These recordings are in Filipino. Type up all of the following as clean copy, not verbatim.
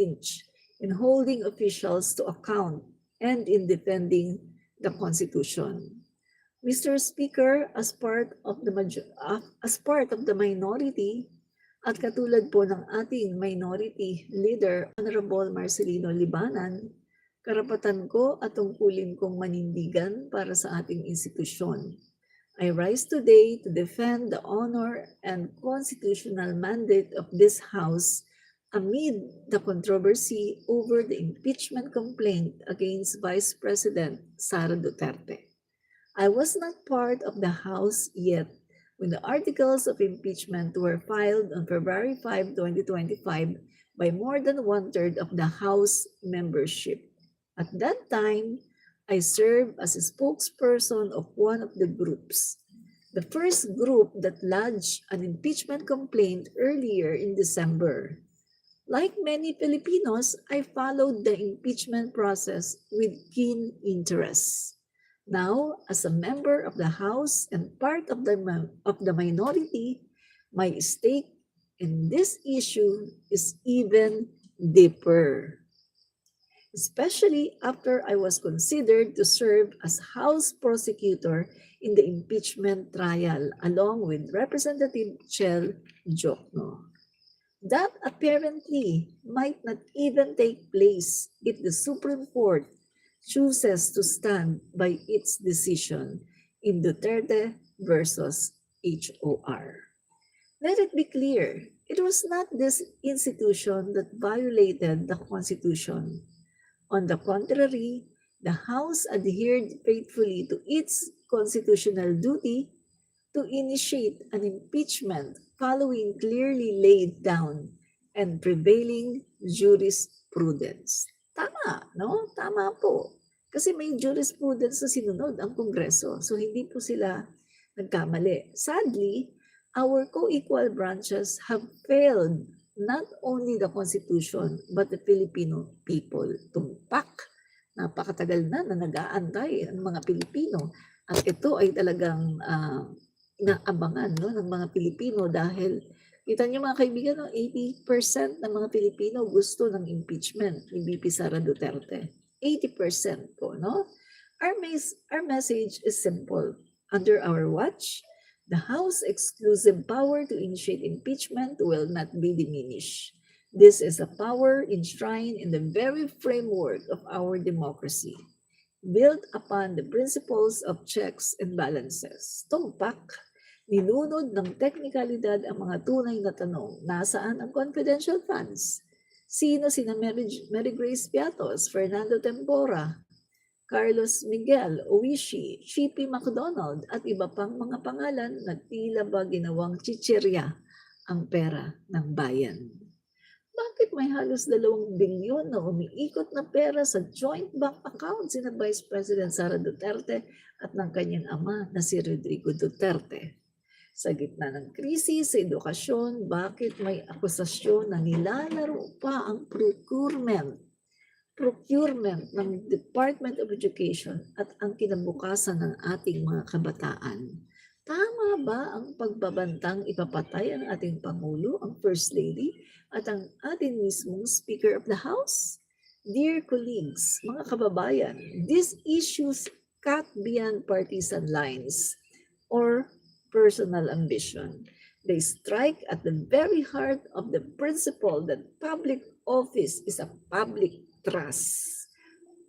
inch in holding officials to account and in defending the Constitution. Mr. Speaker, as part of the minority, at katulad po ng ating minority leader, Honorable Marcelino Libanan, karapatan ko at tungkulin kong manindigan para sa ating institusyon. I rise today to defend the honor and constitutional mandate of this House amid the controversy over the impeachment complaint against Vice President Sara Duterte. I was not part of the House yet when the articles of impeachment were filed on February 5, 2025 by more than one-third of the House membership. At that time, I served as a spokesperson of one of the groups. The first group that lodged an impeachment complaint earlier in December. Like many Filipinos, I followed the impeachment process with keen interest. Now, as a member of the House and part of the minority, my stake in this issue is even deeper, especially after I was considered to serve as House prosecutor in the impeachment trial along with Representative Chel Jokno. That apparently might not even take place if the Supreme Court chooses to stand by its decision in Duterte versus HOR. Let it be clear, it was not this institution that violated the Constitution. On the contrary, the House adhered faithfully to its constitutional duty to initiate an impeachment following clearly laid down and prevailing jurisprudence. Tama, no? Tama po. Kasi may jurisprudence na sinunod ang Kongreso. So, hindi po sila nagkamali. Sadly, our co-equal branches have failed not only the Constitution, but the Filipino people. Tumpak. Napakatagal na nag-aantay ang mga Pilipino. At ito ay talagang inaabangan ng mga Pilipino dahil kita niyo mga kaibigan, 80% ng mga Pilipino gusto ng impeachment ni VP Sara Duterte. 80% po, no? Our message is simple. Under our watch, the House exclusive power to initiate impeachment will not be diminished. This is a power enshrined in the very framework of our democracy, built upon the principles of checks and balances. Tumpak, nilunod ng teknikalidad ang mga tunay na tanong. Nasaan ang confidential funds? Sino sina Mary Grace Piatos, Fernando Tempora, Carlos Miguel Owishi, Chippy McDonald at iba pang mga pangalan na tila ba ginawang chichirya ang pera ng bayan? Bakit may halos 2 bilyon na umiikot na pera sa joint bank account sina Vice President Sara Duterte at ng kanyang ama na si Rodrigo Duterte? Sa gitna ng krisis sa edukasyon, bakit may akusasyon na nilalaro pa ang procurement ng Department of Education at ang kinabukasan ng ating mga kabataan? Tama ba ang pagbabantang ipapatay ang ating Pangulo, ang First Lady, at ang ating mismong Speaker of the House? Dear colleagues, mga kababayan, these issues cut beyond partisan lines or personal ambition. They strike at the very heart of the principle that public office is a public trust.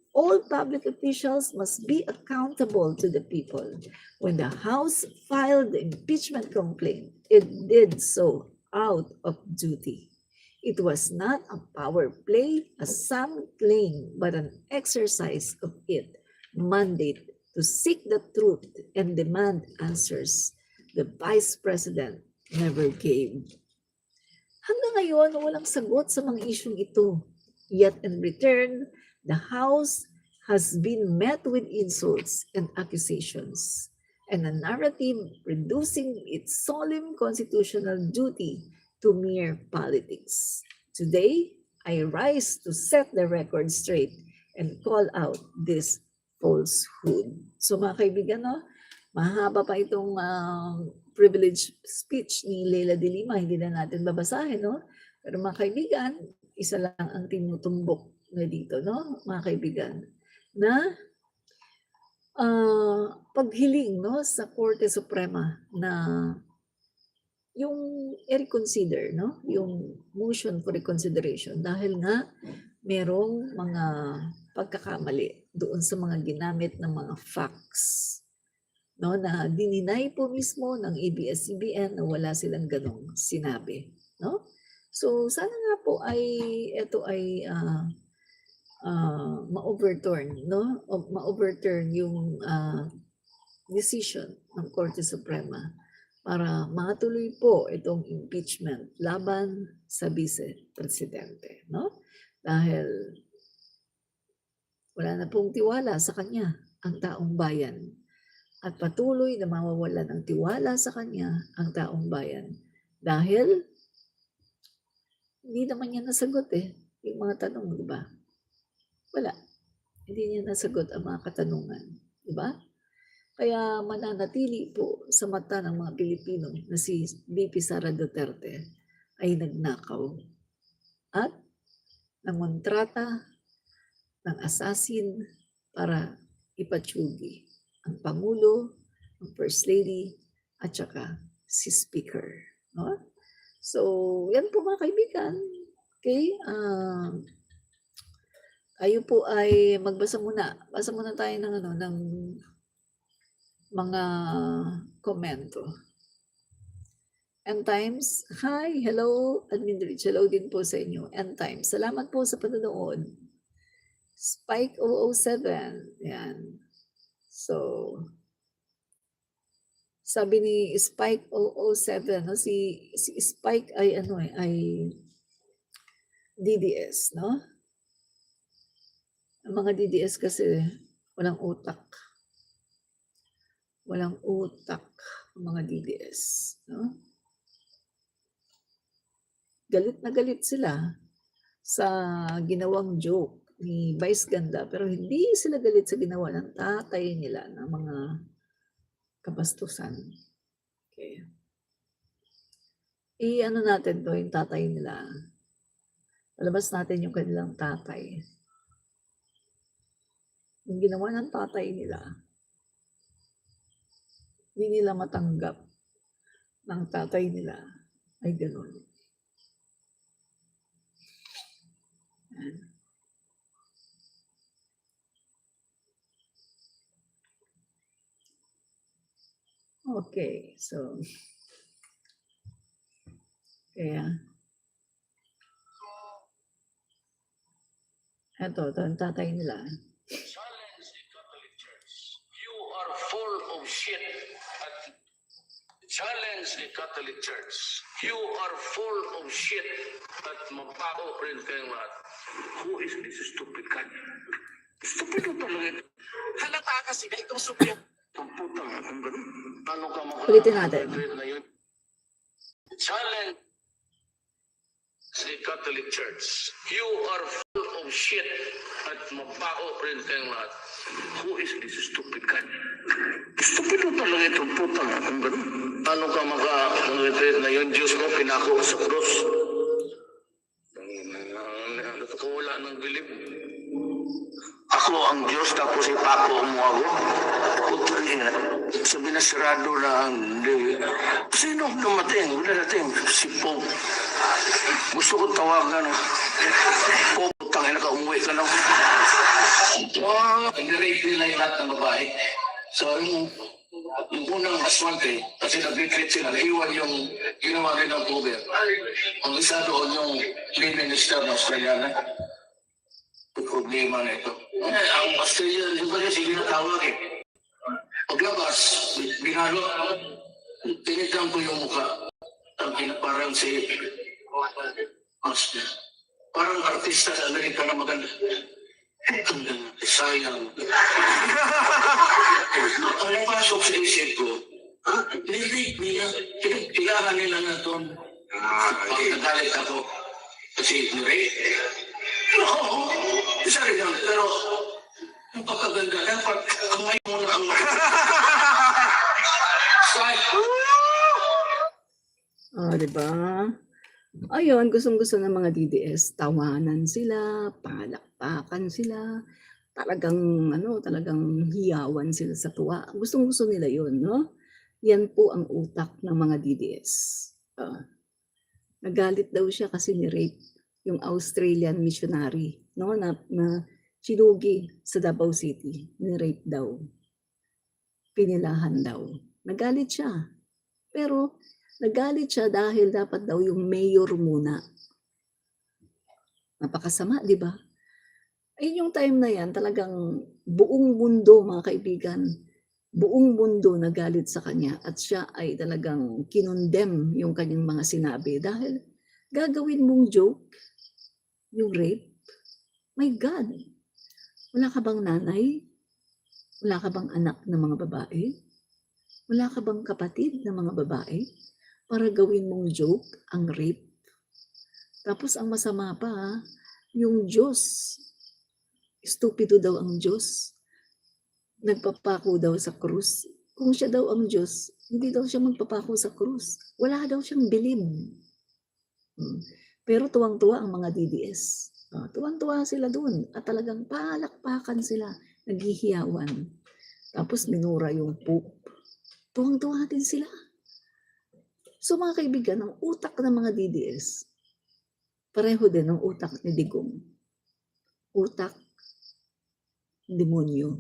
All public officials must be accountable to the people. When the House filed the impeachment complaint, it did so out of duty. It was not a power play, as some claim, but an exercise of its mandate to seek the truth and demand answers the Vice President never gave. Hanggang ngayon, walang sagot sa mga isyong ito. Yet in return, the House has been met with insults and accusations, and a narrative reducing its solemn constitutional duty to mere politics. Today, I rise to set the record straight and call out this falsehood. So mga kaibigan, mahaba pa itong privilege speech ni Leila de Lima, hindi na natin babasahin, no? Pero mga kaibigan, isa lang ang tinutumbok na dito, no, mga kaibigan, na paghiling, no, sa Korte Suprema na yung i-reconsider, no, yung motion for reconsideration dahil nga merong mga pagkakamali doon sa mga ginamit ng mga facts, no, na dininay po mismo ng ABS-CBN na wala silang ganong sinabi, no? So sana nga po ay ito ay ma-overturn, no? O ma-overturn yung decision ng Korte Suprema para matuloy po itong impeachment laban sa Vice Presidente, no? Dahil wala na pong tiwala sa kanya ang taong bayan at patuloy na mawawalan ng tiwala sa kanya ang taong bayan dahil hindi naman niya nasagot yung mga tanong, di ba? Wala. Hindi niya nasagot ang mga katanungan, di ba? Kaya mananatili po sa mata ng mga Pilipino na si VP Sara Duterte ay nagnakaw at nangontrata ng assassin para ipatsugi ang Pangulo, ang First Lady, at saka si Speaker. No? So, yan po mga kaibigan. Okay? Tayo po ay magbasa muna. Basa muna tayo ng, ng mga komento. End Times, hi, hello, Admin Rich, hello din po sa inyo. End Times, salamat po sa panonood. Spike 007, yan. So, sabi ni Spike 007, no, si Spike ay ay DDS, no? Ang mga DDS kasi walang utak. Walang utak ang mga DDS, no? Galit na galit sila sa ginawang joke ni Vice Ganda, pero hindi sila galit sa ginawa ng tatay nila ng mga kabastusan. Okay. I-ano natin to, yung tatay nila. Palabas natin yung kanilang tatay. Yung ginawa ng tatay nila, hindi nila matanggap ng tatay nila ay gano'n. Okay, so kaya ito ang tatay nila. Challenge the Catholic Church. You are full of shit. Challenge the Catholic Church. You are full of shit at mapao rin kayong lahat. Who is this stupid guy? Stupid na talaga ito. Halata kasi na itong supyo. Pagputang, kung ganun. Paano ka Ulitin natin. Challenge the Catholic Church. You are full of shit at mapao rin kayong lahat. Who is this stupid guy? Stupid na talaga ito, putang, kung ganun. Paano ka maka-retreat na yung Diyos mo pinako sa cross? Wala ng bilib. Ako ang Diyos, tapos ipako mo ako. Putang ina. Sabi na sirado na ang... Sino dumating? Wala natin. Si Pope. Gusto ko tawagan. Pope, putang ina ka, umuwi ka na. Nag-rape nila yung lahat ng babae. So, yung unang aswante, kasi nag-retreat sila, naiwan yung ginawa rin ng Pope. Ang isa doon yung main minister ng Australia. Problema na ito. Ang Australia, yung ba sige na tawag Paglabas, binalo, tinignan ko yung mukha. Parang si Austin. Parang artista sa Amerika na maganda. Sayang. Ang pasok sa isip ko, nilip nila, pilahan nila na ito. Pag nagalit ako, kasi nire. Oo, isa rin lang. Pero, ang pagkaganda, dapat kamay mo na ang Oh, di ba? Ayun, gustong-gusto ng mga DDS, tawanan sila, palakpakan sila, talagang hiyawan sila sa tuwa. Gustong-gusto nila 'yun, 'no? 'Yan po ang utak ng mga DDS. Ah, Nagalit daw siya kasi ni-rape yung Australian missionary, 'no, na sinugi sa Davao City, ni-rape daw, pinilahan daw. Nagalit siya, pero nagalit siya dahil dapat daw yung mayor muna. Napakasama, 'di ba? Yung time na 'yan talagang buong mundo, mga kaibigan, buong mundo nagalit sa kanya at siya ay talagang kinondem yung kanyang mga sinabi dahil gagawin mong joke yung rape. My God! Wala ka bang nanay? Wala ka bang anak na mga babae? Wala ka bang kapatid na mga babae para gawin mong joke ang rape? Tapos ang masama pa, yung Diyos, stupido daw ang Diyos, nagpapako daw sa krus. Kung siya daw ang Diyos, hindi daw siya magpapako sa krus. Wala daw siyang bilib. Pero tuwang-tuwa ang mga DDS. Tuwang-tuwa sila doon at talagang palakpakan sila, naghihiyawan. Tapos minura yung Pope. Tuwang-tuwa din sila. So mga kaibigan, ang utak ng mga DDS, pareho din ang utak ni Digong. Utak, demonyo.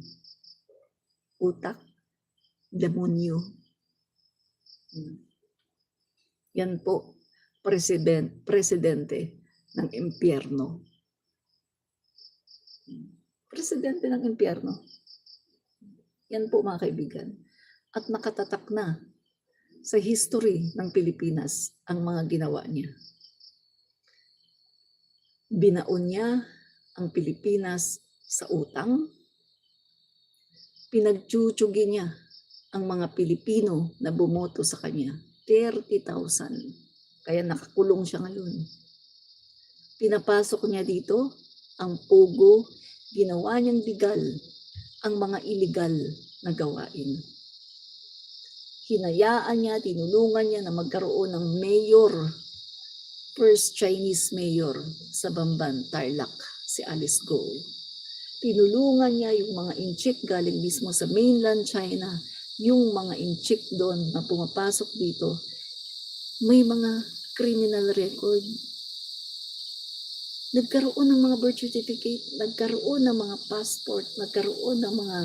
Utak, demonyo. Yan po, presidente ng impyerno. Presidente ng impyerno. Yan po mga kaibigan. At nakatatak na sa history ng Pilipinas ang mga ginawa niya. Binaon niya ang Pilipinas sa utang. Pinagtsutsugin niya ang mga Pilipino na bumoto sa kanya. 30,000. Kaya nakakulong siya ngayon. Pinapasok niya dito ang pogo, ginawa niyang legal ang mga illegal na gawain. Hinayaan niya, tinulungan niya na magkaroon ng mayor, first Chinese mayor sa Bamban, Tarlac, si Alice Go. Tinulungan niya yung mga inchik galing mismo sa mainland China, yung mga inchik doon na pumapasok dito, may mga criminal record. Nagkaroon ng mga birth certificate, nagkaroon ng mga passport, nagkaroon ng mga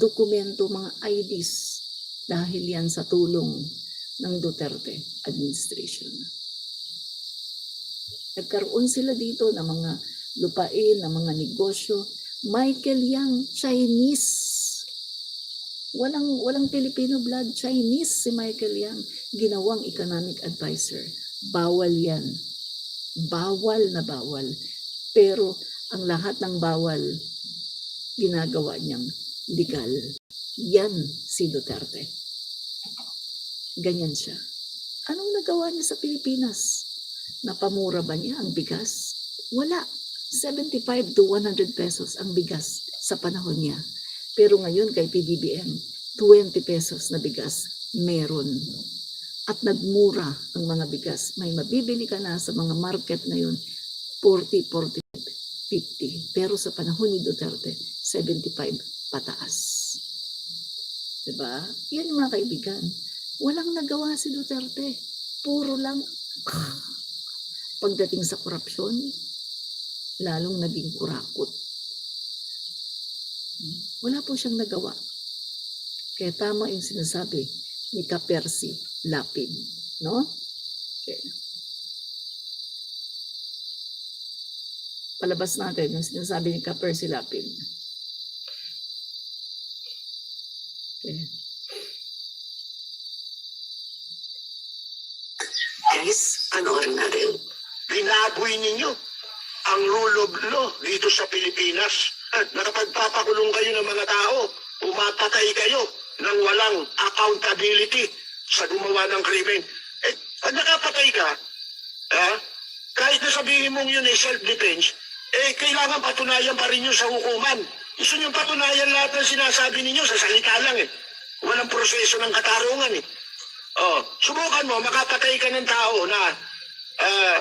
dokumento, mga IDs, dahil yan sa tulong ng Duterte administration. Nagkaroon sila dito ng mga lupain, ng mga negosyo. Michael Yang, Chinese. Walang Filipino blood, Chinese si Michael Yang, ginawang economic advisor. Bawal yan. Bawal na bawal. Pero ang lahat ng bawal, ginagawa niyang legal. Yan si Duterte. Ganyan siya. Anong nagawa niya sa Pilipinas? Napamura ba niya ang bigas? Wala. 75 to 100 pesos ang bigas sa panahon niya. Pero ngayon kay PBBM, 20 pesos na bigas meron. At nagmura ang mga bigas. May mabibili ka na sa mga market ngayon, 40, 40, 50. Pero sa panahon ni Duterte, 75 pataas. Diba? Yan yung mga kaibigan. Walang nagawa si Duterte. Puro lang pagdating sa korupsyon, lalong naging kurakot. Wala po siyang nagawa. Kaya tama yung sinasabi ni Ka-Percy Lapid. No? Okay. Palabas natin yung sinasabi ni Ka-Percy Lapid. Okay. Guys, panoorin natin. Binaboy ninyo ang rule of law dito sa Pilipinas. Nakapagpapakulong kayo ng mga tao, umapatay kayo ng walang accountability sa gumawa ng krimen. Pag nakapatay ka, kahit na sabihin mong yun ay self-defense, kailangan patunayan pa rin yun sa hukuman. Gusto nyo patunayan lahat ng sinasabi ninyo sa salita lang Walang proseso ng katarungan Subukan mo, makapatay ka ng tao na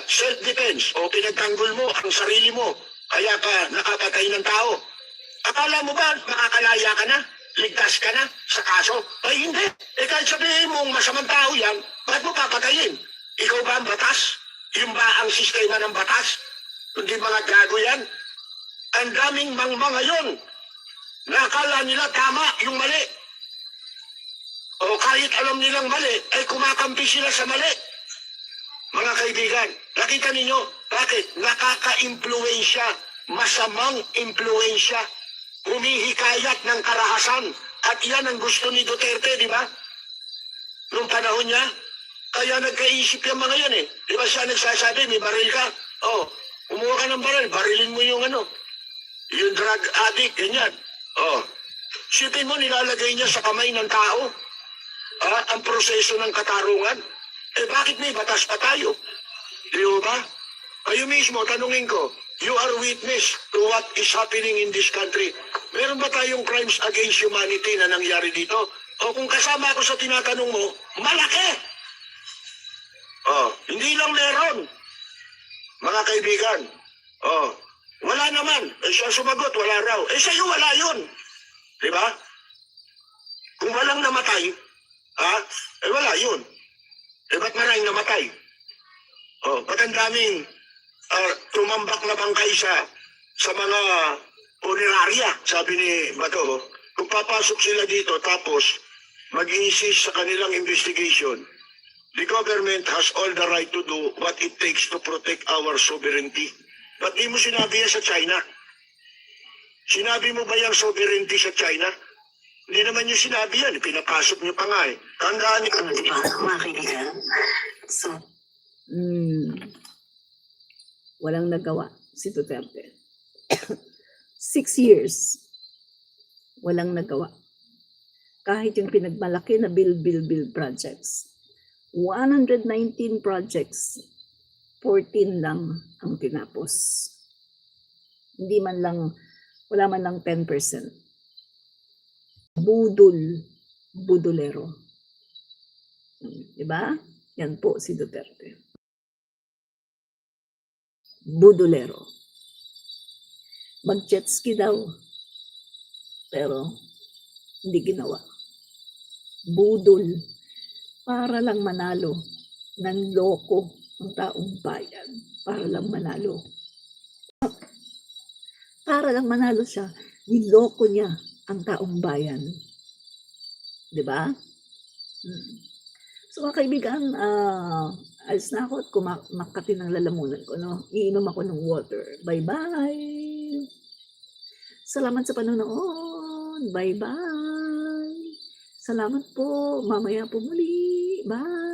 self-defense o pinagtanggol mo ang sarili mo kaya ka nakapatay ng tao. Akala mo ba makakalaya ka na? Ligtas ka na sa kaso? Ay hindi. Kahit sabihin mong masamang tao yan, ba't mo papatayin? Ikaw ba ang batas? Yung ba ang sistema ng batas? Kundi mga gago yan? Ang daming mangmang ngayon na akala nila tama yung mali. O kahit alam nilang mali, ay kumakampi sila sa mali. Mga kaibigan, nakita ninyo, bakit? Nakaka-impluensya, masamang impluensya, humihikayat ng karahasan. At yan ang gusto ni Duterte, di ba? Noong panahon niya, kaya nagkaisip yung mga yan eh. Di ba siya nagsasabi, may baril ka? Oh, umuha ka ng baril, barilin mo yung yung drug addict, ganyan. Oh, sipin mo, nilalagay niya sa kamay ng tao ang proseso ng katarungan. Bakit may batas pa tayo? Di ba? Kayo mismo, tanungin ko, you are witness to what is happening in this country. Meron ba tayong crimes against humanity na nangyari dito? O kung kasama ako sa tinatanong mo, malaki! Hindi lang meron. Mga kaibigan, wala naman. Siya sumagot, wala raw. Sa'yo wala yun. Di ba? Kung walang namatay, wala yun. Ba't maraming namatay? Ba't ang daming tumambak na bangkay sa mga punerarya, sabi ni Bato. Kung papasok sila dito tapos mag-insist sa kanilang investigation, the government has all the right to do what it takes to protect our sovereignty. Ba't di mo sinabi yan sa China? Sinabi mo ba yung sovereignty sa China? Hindi naman yung sinabi yan. Pinapasok niyo pa nga eh. Tandaan niyo. Di ba, mga kaibigan? So, Walang nagawa si Duterte. 6 years, walang nagawa. Kahit yung pinagmalaki na build projects. 119 projects, 14 lang ang tinapos. Hindi man lang, wala man lang 10%. Budulero. Diba? Yan po si Duterte. Budulero. Mag-jet ski daw. Pero hindi ginawa. Budol. Para lang manalo. Nanloko ang taong bayan. Para lang manalo. Para lang manalo siya. Niloko niya ang taong bayan. Diba? So mga kaibigan, alis na ako at kumakati ng lalamunan ko. No? Iinom ako ng water. Bye-bye! Salamat sa panonood. Bye-bye! Salamat po. Mamaya po muli. Bye!